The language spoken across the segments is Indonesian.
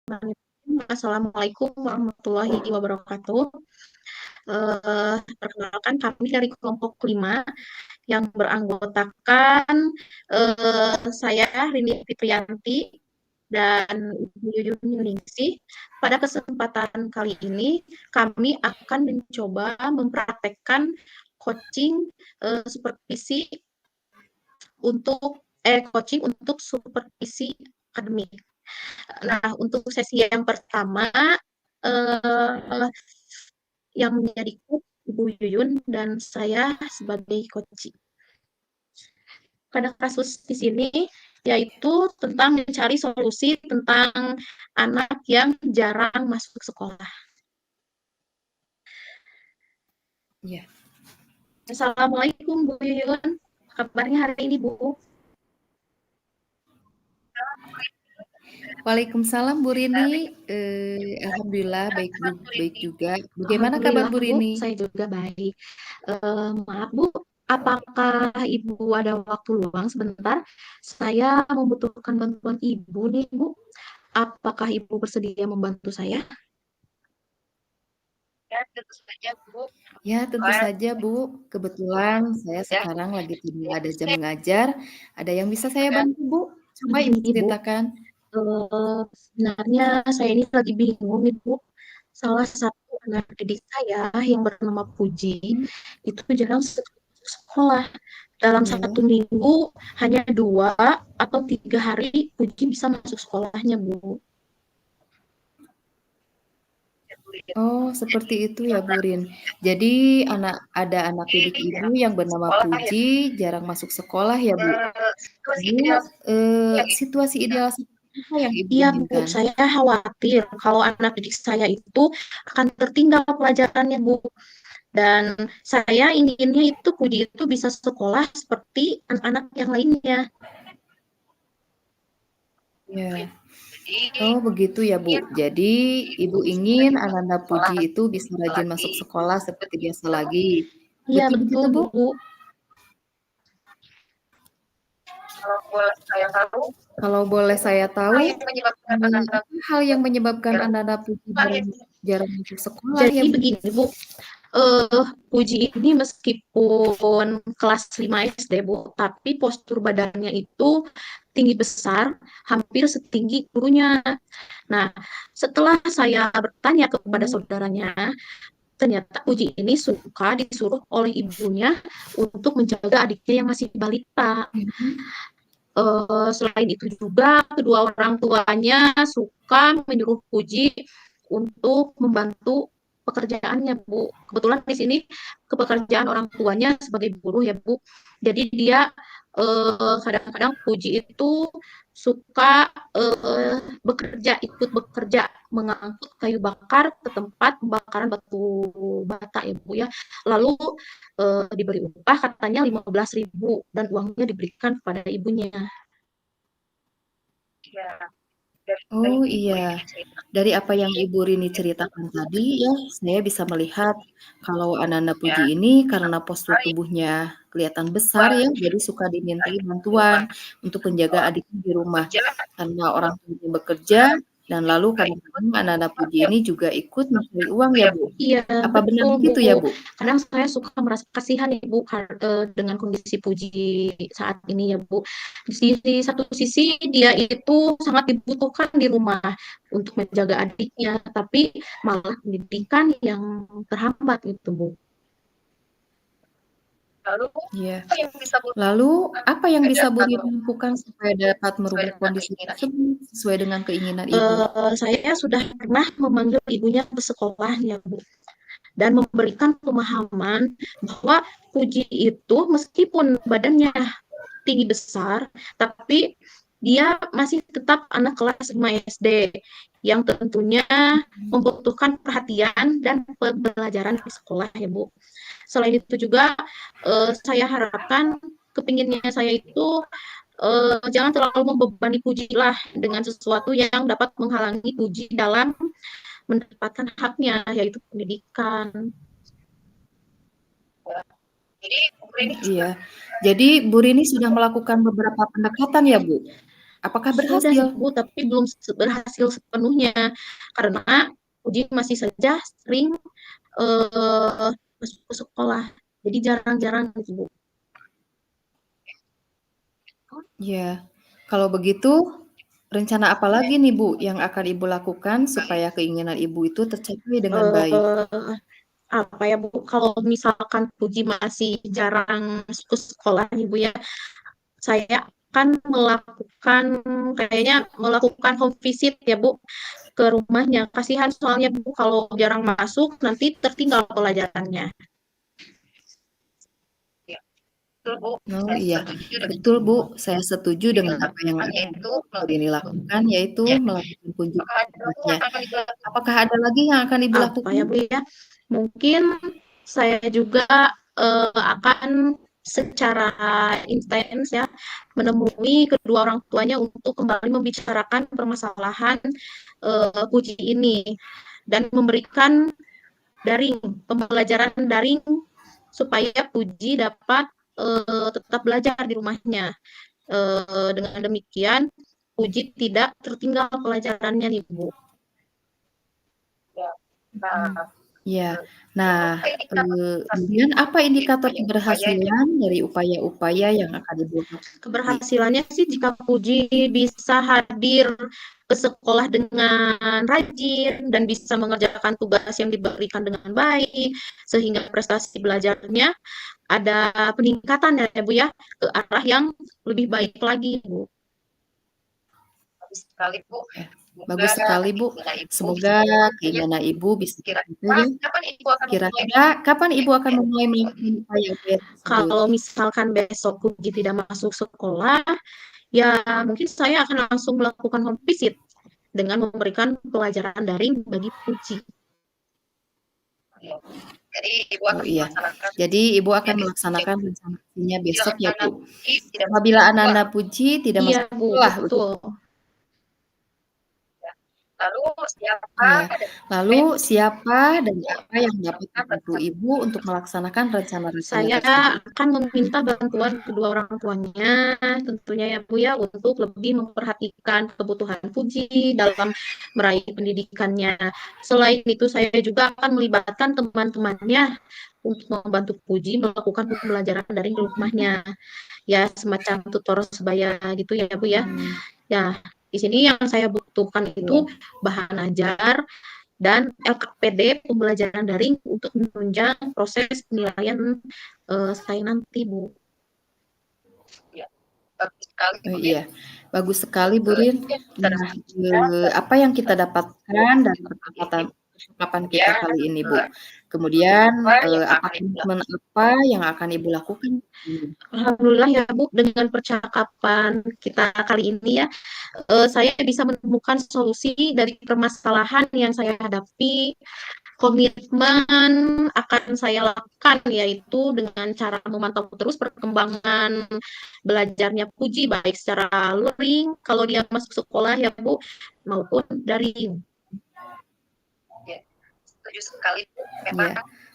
Bismillahirrahmanirrahim. Assalamualaikum warahmatullahi wabarakatuh. Perkenalkan kami dari kelompok 5 yang beranggotakan saya Rini Fitriyanti dan Ibu Yuyun Yuningsih. Pada kesempatan kali ini kami akan mencoba mempraktekkan coaching supervisi coaching untuk supervisi akademik. Nah, untuk sesi yang pertama, eh, yang menjadi coach Ibu Yuyun dan saya sebagai coach. Pada kasus di sini yaitu tentang mencari solusi tentang anak yang jarang masuk sekolah. Ya. Assalamualaikum Bu Yuyun, kabarnya hari ini Bu? Waalaikumsalam Bu Rini. Alhamdulillah baik juga. Bagaimana kabar Alhamdulillah Bu Bu, Rini? saya juga baik. Maaf Bu, apakah Ibu ada waktu luang sebentar? Saya membutuhkan bantuan Ibu nih Bu. Apakah Ibu bersedia membantu saya? Ya, tentu saja Bu. Ya, tentu saja Bu. Kebetulan saya sekarang lagi tidak ada jam mengajar. Ada yang bisa saya bantu Bu? Coba Ibu Begini Bu, ceritakan. sebenarnya saya ini lagi bingung nih Bu. Salah satu anak didik saya yang bernama Puji itu jarang sekolah. Dalam Ya. satu minggu hanya 2 atau 3 hari Puji bisa masuk sekolahnya Bu. Oh, seperti itu ya Bu Rin. Jadi ada anak didik Ibu yang bernama Puji jarang masuk sekolah ya Bu. Lalu situasi ideal seperti apa yang Ibu Iya Bu, inginkan? saya khawatir kalau anak didik saya itu akan tertinggal pelajarannya Bu. Dan saya inginnya itu Puji itu bisa sekolah seperti anak-anak yang lainnya. Ya. Oh, begitu ya Bu. Jadi Ibu ingin anak-anak Puji itu bisa rajin masuk sekolah seperti biasa lagi. Iya Betul betul begitu Bu? Bu. Kalau boleh saya tahu, apa hal yang menyebabkan anak-anak Puji jarang masuk sekolah ya Jadi Bu? begini Bu, Puji ini meskipun kelas 5 SD Bu, tapi postur badannya itu tinggi besar, hampir setinggi gurunya. Nah, setelah saya bertanya kepada saudaranya, ternyata Puji ini suka disuruh oleh ibunya untuk menjaga adiknya yang masih balita. Selain itu juga kedua orang tuanya suka menyuruh Puji untuk membantu pekerjaannya Bu. Kebetulan di sini kepekerjaan orang tuanya sebagai buruh ya Bu. Jadi dia kadang-kadang Puji itu suka ikut bekerja mengangkut kayu bakar ke tempat pembakaran batu bata ya Bu ya. Lalu diberi upah katanya 15.000 dan uangnya diberikan kepada ibunya. Oh iya, dari apa yang Ibu Rini ceritakan tadi ya, saya bisa melihat kalau anak-anak Puji ini karena postur tubuhnya kelihatan besar ya, jadi suka dimintai bantuan untuk menjaga adiknya di rumah. Karena orang tuanya bekerja dan lalu kadang-kadang anak-anak Puji ini juga ikut mencari uang ya Bu. Iya, Apa benar betul begitu Bu. ya Bu? Kadang saya suka merasa kasihan ya Bu dengan kondisi Puji saat ini ya Bu. Di satu sisi dia itu sangat dibutuhkan di rumah untuk menjaga adiknya, tapi malah pendidikan yang terhambat gitu Bu. Iya. Lalu apa yang bisa Bu Rini lakukan supaya dapat merubah kondisi tersebut sesuai dengan keinginan Ibu? Saya sudah pernah memanggil ibunya ke sekolah ya Bu dan memberikan pemahaman bahwa Puji itu meskipun badannya tinggi besar, tapi dia masih tetap anak kelas 5 SD yang tentunya membutuhkan perhatian dan pembelajaran di sekolah ya Bu. Selain itu juga saya harapkan kepinginnya saya itu jangan terlalu membebani Puji lah dengan sesuatu yang dapat menghalangi Puji dalam mendapatkan haknya yaitu pendidikan. Iya. Jadi Bu Rini sudah melakukan beberapa pendekatan ya Bu? Apakah Sudah berhasil? Ibu, tapi belum berhasil sepenuhnya karena Puji masih saja sering masuk ke sekolah. Jadi jarang-jarang gitu, Bu. Ya, kalau begitu rencana apa lagi nih Bu yang akan Ibu lakukan supaya keinginan Ibu itu tercapai dengan baik? Eh, apa ya Bu, kalau misalkan Puji masih jarang masuk ke sekolah nih Bu ya, saya akan melakukan home visit ya Bu ke rumahnya. Kasihan soalnya Bu kalau jarang masuk nanti tertinggal pelajarannya. Oh iya, betul Bu, saya setuju dengan apa yang akan Ibu ini lakukan, yaitu melakukan kunjungan ke rumahnya. Apakah ada lagi yang akan Ibu Apa lakukan? ya Bu ya? Mungkin saya juga akan secara intens ya menemui kedua orang tuanya untuk kembali membicarakan permasalahan Puji ini dan memberikan pembelajaran daring supaya Puji dapat tetap belajar di rumahnya. Dengan demikian Puji tidak tertinggal pelajarannya nih Bu. Ya, nah, kemudian apa indikator keberhasilan dari upaya-upaya yang akan Ibu lakukan tadi? Keberhasilannya sih jika Puji bisa hadir ke sekolah dengan rajin dan bisa mengerjakan tugas yang diberikan dengan baik, sehingga prestasi belajarnya ada peningkatan ya Bu ya, ke arah yang lebih baik lagi Bu. Ya, bagus sekali Bu, semoga keinginan Ibu bisa tercapai ya. Kira-kira kapan Ibu akan memulai melakukan upaya-upaya tersebut? Kalau misalkan besok Puji tidak masuk sekolah, ya mungkin saya akan langsung melakukan home visit dengan memberikan pelajaran daring bagi Puji. Oh iya, jadi Ibu akan melaksanakan rencananya besok ya Bu. Apabila anak-anak Puji tidak Iya masuk Bu, sekolah betul. begitu. Ya, lalu siapa dan apa yang dapat membantu Ibu untuk melaksanakan rencana-rencana Saya tersebut? akan meminta bantuan kedua orang tuanya, tentunya ya Bu ya, untuk lebih memperhatikan kebutuhan Puji dalam meraih pendidikannya. Selain itu, saya juga akan melibatkan teman-temannya untuk membantu Puji melakukan pembelajaran daring di rumahnya. Ya, semacam tutor sebaya gitu ya Bu ya. Hmm, Ya, di sini yang saya butuhkan itu ya. bahan ajar dan LKPD pembelajaran daring untuk menunjang proses penilaian saya nanti, Bu. Oh iya, bagus sekali Bu Rin. Nah, apa yang kita dapatkan dari percakapan kita kali ini Bu? Kemudian apa komitmen apa yang akan Ibu lakukan? Alhamdulillah ya Bu, dengan percakapan kita kali ini ya, saya bisa menemukan solusi dari permasalahan yang saya hadapi. Komitmen akan saya lakukan yaitu dengan cara memantau terus perkembangan belajarnya Puji baik secara luring kalau dia masuk sekolah ya Bu maupun daring. Ya,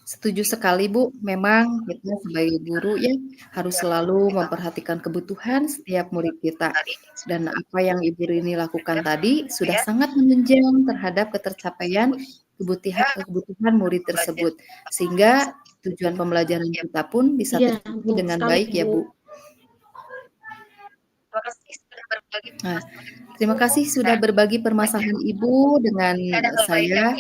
setuju sekali Bu. Memang kita sebagai guru ya harus selalu memperhatikan kebutuhan setiap murid kita. Dan apa yang Ibu Rini lakukan tadi sudah sangat menunjang terhadap ketercapaian kebutuhan murid tersebut. Sehingga tujuan pembelajaran kita pun bisa Iya, tercapai betul dengan sekali baik ya Bu. Bu. Nah, terima kasih sudah berbagi permasalahan Ibu dengan saya.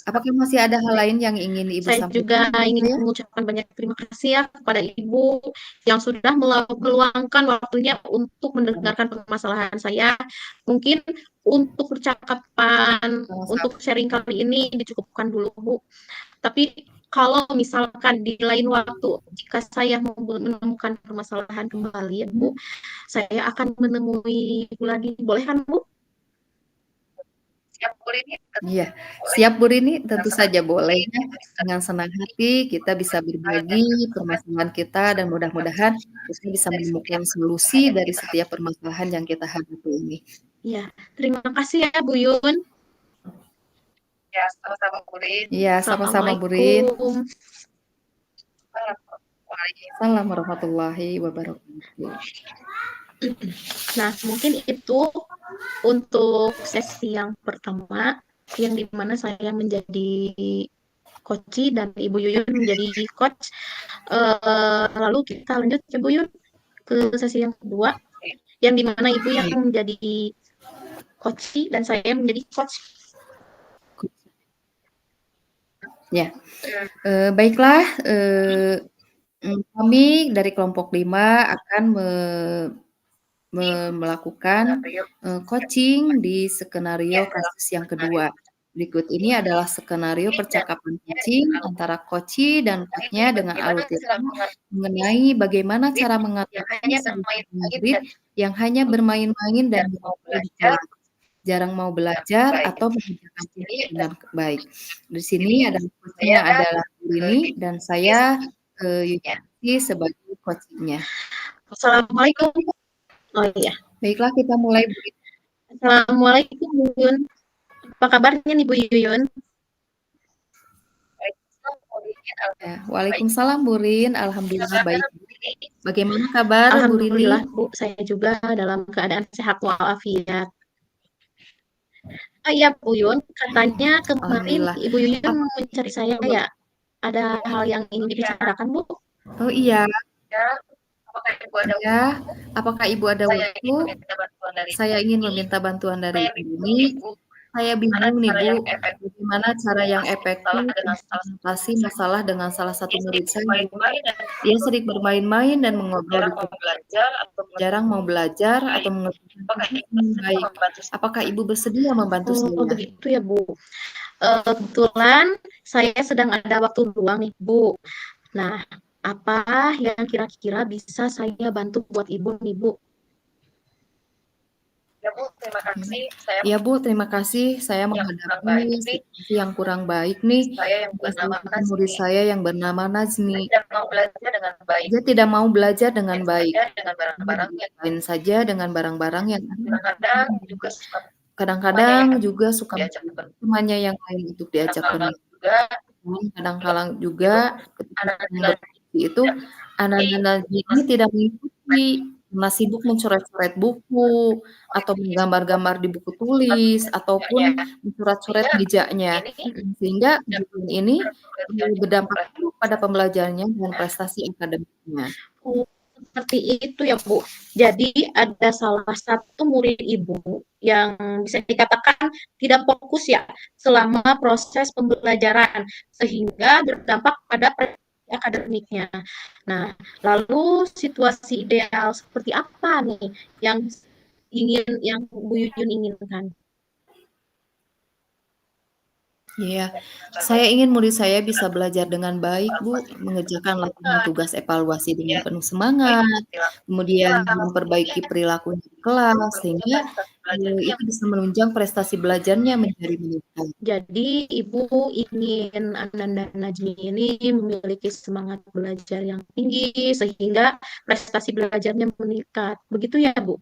Apakah masih ada hal lain yang ingin Ibu Saya sampaikan juga kepada ingin saya? mengucapkan banyak terima kasih ya kepada Ibu yang sudah meluangkan waktunya untuk mendengarkan permasalahan saya. Mungkin untuk percakapan, Sama-sama. untuk sharing kali ini dicukupkan dulu, Bu. Tapi kalau misalkan di lain waktu, jika saya menemukan permasalahan kembali ya, Bu, saya akan menemui Ibu lagi. Boleh kan, Bu? Iya, siap Bu Rini, tentu saja boleh ya. Dengan senang hati kita bisa berbagi permasalahan kita dan mudah-mudahan kita bisa menemukan solusi dari setiap permasalahan yang kita hadapi ini. Ya, terima kasih ya, Bu Yun. Iya, sama-sama Bu Rin. Assalamualaikum. Assalamualaikum warahmatullahi wabarakatuh. Nah, mungkin itu untuk sesi yang pertama, yang dimana saya menjadi coach dan Ibu Yuyun menjadi coach. Lalu kita lanjut ya Bu Yun ke sesi yang kedua, yang dimana Ibu yang Baik. menjadi coach dan saya menjadi coach. Ya, baiklah, kami dari kelompok 5 akan melakukan, coaching di skenario kasus yang kedua. Berikut ini adalah skenario percakapan coaching antara coachee dan coach-nya dengan alur cerita mengenai bagaimana cara mengatasi seorang murid yang hanya bermain-main dan berada di kelas, jarang mau belajar atau mengerjakan tugas dengan baik. Di sini adalah coach-nya adalah Rini dan saya, Yuni sebagai coaching-nya. Assalamualaikum. Oh iya. Baiklah kita mulai Bu. Assalamualaikum Bu Yun. Apa kabarnya nih Bu Yuyun? Ya, waalaikumsalam Bu Rin, alhamdulillah baik. Bagaimana kabar Bu Rini? Alhamdulillah Bu, saya juga dalam keadaan sehat walafiat. Oh iya Bu Yun, katanya kemarin Alhamdulillah. Ibu Yuyun Apa mencari saya ya? Ada hal yang ingin dibicarakan Bu? Oh iya. Ya, apakah Ibu ada waktu? Saya ingin meminta bantuan dari Ibu ini. Saya bingung nih Bu, bagaimana cara yang efektif mengatasi masalah dengan salah satu murid saya. Dia sering bermain-main dan mengobrol di kelas, jarang mau belajar atau mengerjakan tugas dengan baik. Apakah Ibu bersedia membantu Oh saya? begitu ya Bu. Kebetulan saya sedang ada waktu luang nih Bu. Nah, apa yang kira-kira bisa saya bantu buat Ibu nih Bu? Ya Bu, terima kasih. Saya menghadapi situasi yang kurang baik nih. Ada salah satu murid saya yang bernama Nazmi. Dia tidak mau belajar dengan baik. Lain saja dengan barang-barang yang kadang-kadang juga suka temannya yang lain untuk diajak bermain. Kadang-kadang juga ketika itu anak-anak Nazmi ini tidak mengikuti karena sibuk mencoret-coret buku atau menggambar-gambar di buku tulis ataupun mencoret-coret mejanya, sehingga buku ini berdampak buruk pada pembelajarannya dan prestasi akademiknya. Oh, seperti itu ya Bu. Jadi ada salah satu murid Ibu yang bisa dikatakan tidak fokus ya selama proses pembelajaran sehingga berdampak pada prestasi akademiknya. Nah, lalu situasi ideal seperti apa nih yang Bu Yuyun inginkan? Iya, saya ingin murid saya bisa belajar dengan baik, Bu, mengerjakan latihan tugas evaluasi dengan penuh semangat, kemudian memperbaiki perilakunya di kelas, sehingga itu bisa menunjang prestasi belajarnya menjadi meningkat. Jadi Ibu ingin Ananda Najmi ini memiliki semangat belajar yang tinggi sehingga prestasi belajarnya meningkat. Begitu ya, Bu?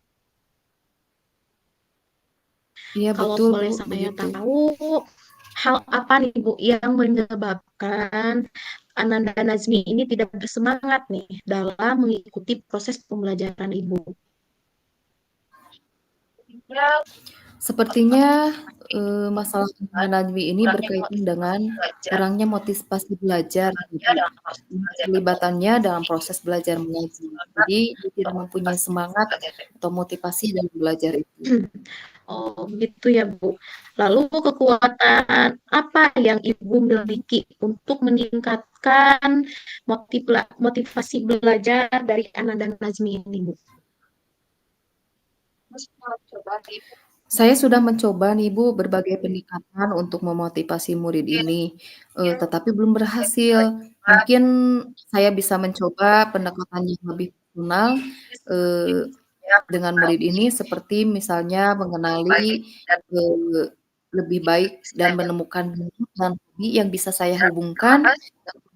Iya, Kalau betul, Bu, boleh saya begitu. tahu, hal apa nih Bu yang menyebabkan Ananda Nazmi ini tidak bersemangat nih dalam mengikuti proses pembelajaran Ibu? Sepertinya, masalah Najmi ini berkaitan dengan kurangnya motivasi belajar gitu, keterlibatannya dalam proses belajar mengaji. Jadi dia tidak mempunyai semangat atau motivasi dalam belajar itu. Oh, begitu ya, Bu. Lalu kekuatan apa yang Ibu miliki untuk meningkatkan motivasi belajar dari Ana dan Nazmi ini, Bu? Saya sudah mencoba nih Bu, berbagai pendekatan untuk memotivasi murid ini, tetapi belum berhasil. Mungkin saya bisa mencoba pendekatan yang lebih personal, eee, dengan murid ini seperti misalnya mengenali, lebih baik dan menemukan minat dan hobi yang bisa saya hubungkan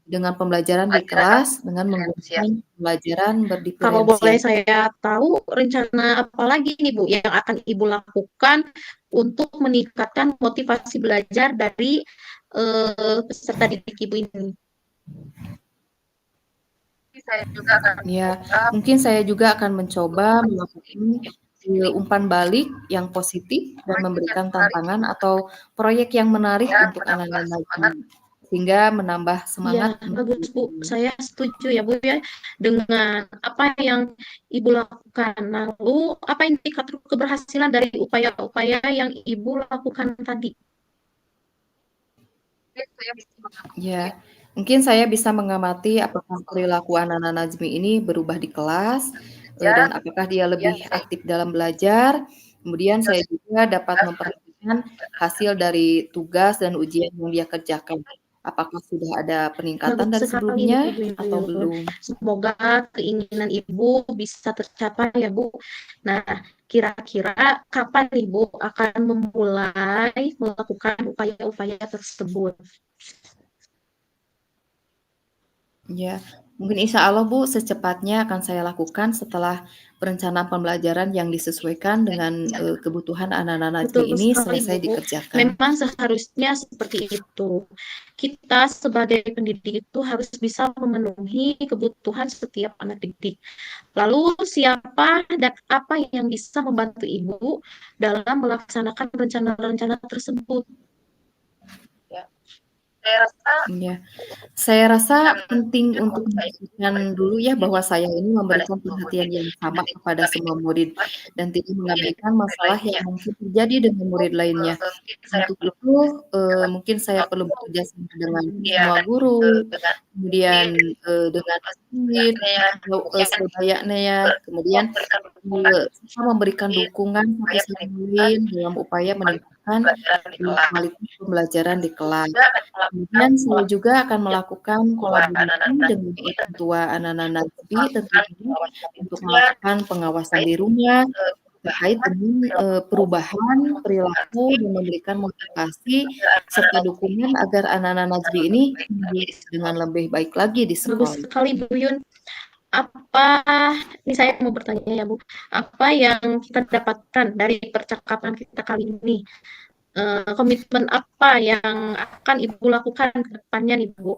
dengan pembelajaran di kelas dengan menggunakan pembelajaran Kalau boleh berdiferensiasi. saya tahu, rencana apa lagi nih, Bu, yang akan Ibu lakukan untuk meningkatkan motivasi belajar dari peserta didik Ibu ini? Ya, mungkin saya juga akan mencoba melakukan, umpan balik yang positif dan memberikan tantangan atau proyek yang menarik untuk anak-anak najmi, sehingga menambah Iya, semangat untuk bagus Bu. belajar. Saya setuju ya Bu ya dengan apa yang Ibu lakukan. Lalu, apa indikator keberhasilan dari upaya-upaya yang Ibu lakukan tadi? Ya, mungkin saya bisa mengamati apakah perilaku anak-anak najmi ini berubah di kelas, dan apakah dia lebih aktif dalam belajar. Kemudian saya juga dapat memperhatikan hasil dari tugas dan ujian yang dia kerjakan. Apakah sudah ada peningkatan Bagus dari sekali nih sebelumnya Ibu atau Yuyun. belum? Semoga keinginan Ibu bisa tercapai ya Bu. Nah, kira-kira kapan Ibu akan memulai melakukan upaya-upaya tersebut? Ya, mungkin insya Allah Bu, secepatnya akan saya lakukan setelah perencanaan pembelajaran yang disesuaikan dengan, kebutuhan anak-anak najmi Betul ini sekali, selesai Bu. dikerjakan. Memang seharusnya seperti itu. Kita sebagai pendidik itu harus bisa memenuhi kebutuhan setiap anak didik. Lalu siapa dan apa yang bisa membantu Ibu dalam melaksanakan rencana-rencana tersebut? Iya. Saya rasa penting untuk memastikan dulu ya bahwa saya ini memberikan perhatian yang sama kepada semua murid dan tidak mengabaikan masalah yang mungkin terjadi dengan murid lainnya. Untuk itu, mungkin saya perlu bekerja sama dengan semua guru, kemudian, dengan masjid, sebayaknya ya, kemudian, serta memberikan dukungan satu sama lain dalam upaya meningkatkan, kualitas pembelajaran di kelas. Kemudian saya juga akan melakukan kolaborasi dengan orang tua anak-anak najwi tentunya untuk melakukan pengawasan di rumah terkait dengan, perubahan perilaku dan memberikan motivasi serta dukungan agar anak-anak najwi ini tumbuh dengan lebih baik lagi di Bagus sekolah. sekali, Bu Yun. Apa, ini saya mau bertanya ya Bu, apa yang kita dapatkan dari percakapan kita kali ini? Komitmen apa yang akan Ibu lakukan ke depannya nih Bu?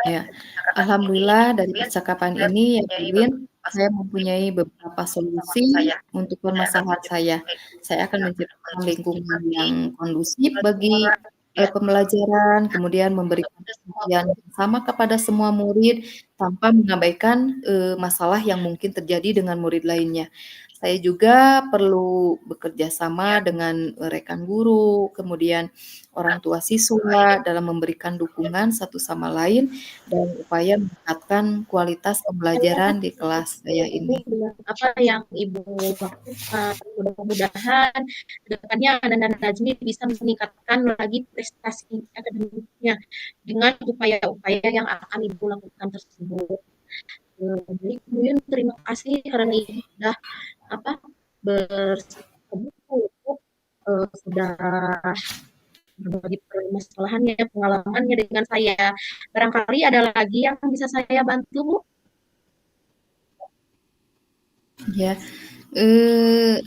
Ya, alhamdulillah dari percakapan ini ya Bu Lin, saya mempunyai beberapa solusi untuk permasalahan saya. Saya akan menciptakan lingkungan yang kondusif bagi, pembelajaran, kemudian memberikan perhatian yang sama kepada semua murid tanpa mengabaikan, masalah yang mungkin terjadi dengan murid lainnya. Saya juga perlu bekerja sama dengan, rekan guru, kemudian orang tua siswa dalam memberikan dukungan satu sama lain dan upaya meningkatkan kualitas pembelajaran di kelas saya ini. Dengan apa yang Ibu lakukan. Mudah-mudahan kedepannya anak-anak Najmi bisa meningkatkan lagi prestasi akademiknya dengan upaya-upaya yang akan Ibu lakukan tersebut. Jadi kemudian terima kasih karena Ibu sudah apa bersedia untuk sudah berbagi permasalahannya, pengalamannya dengan saya. Barangkali ada lagi yang bisa saya bantu, Bu? Ya,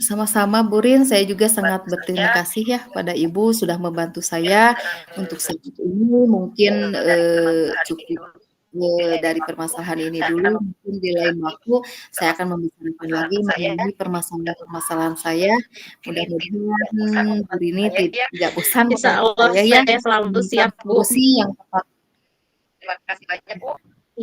sama-sama Bu Rin, saya juga sangat berterima kasih ya pada Ibu sudah membantu saya untuk saat ini mungkin, cukup, dari permasalahan ini dulu, mungkin di lain waktu saya akan membicarakan lagi mengenai permasalahan-permasalahan saya. Mudah-mudahan Bu Rini tidak bosan Insya membantu Allah saya ya, saya selalu menemukan siap, Bu. solusi yang tepat.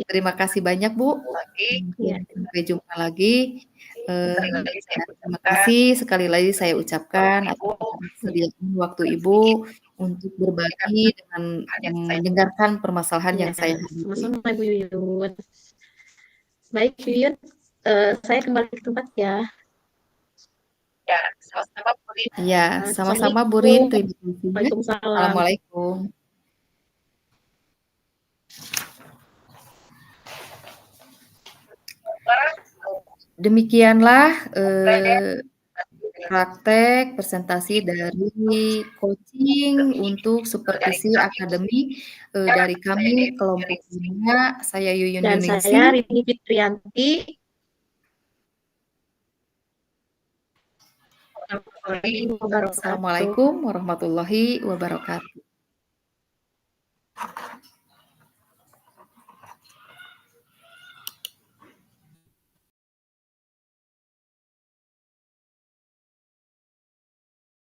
Terima kasih banyak Bu, mungkin Ya, sampai jumpa lagi. Terima kasih sekali lagi saya ucapkan atas kesediaan waktu Ibu untuk berbagi dan mendengarkan permasalahan ya, yang saya hadapi. sama-sama Ibu Yuyun. Baik, Bu Yuyun, saya kembali ke tempat ya. Iya, sama-sama Bu Rin, Assalamualaikum. terima kasih ya. Waalaikumsalam. Assalamualaikum. Demikianlah, praktek presentasi dari coaching untuk supervisi akademik, dari kami kelompok 5, saya Yuyun Dan saya Yuningsih. Rini Fitrianti. Assalamualaikum warahmatullahi wabarakatuh. Assalamualaikum warahmatullahi wabarakatuh.